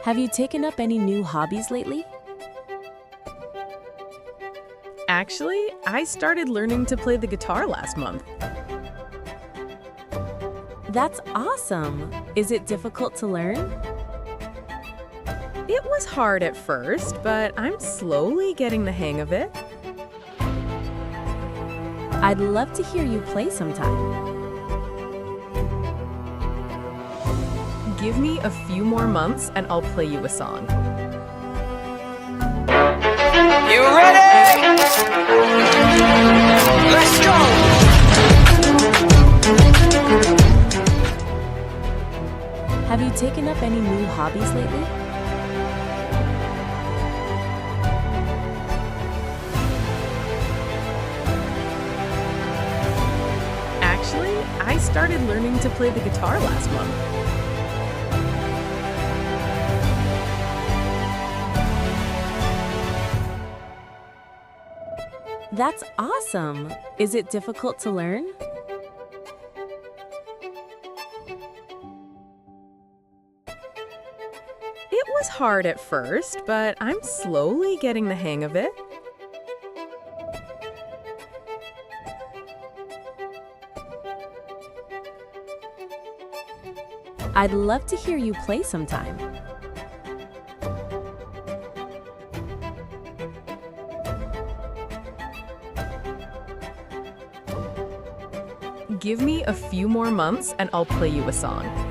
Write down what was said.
Have you taken up any new hobbies lately? Actually, I started learning to play the guitar last month. That's awesome! Is it difficult to learn? It was hard at first, but I'm slowly getting the hang of it. I'd love to hear you play sometime. Give me a few more months and I'll play you a song. You ready? Let's go! Have you taken up any new hobbies lately? Actually, I started learning to play the guitar last month. That's awesome! Is it difficult to learn? It was hard at first, but I'm slowly getting the hang of it. I'd love to hear you play sometime. Give me a few more months and I'll play you a song.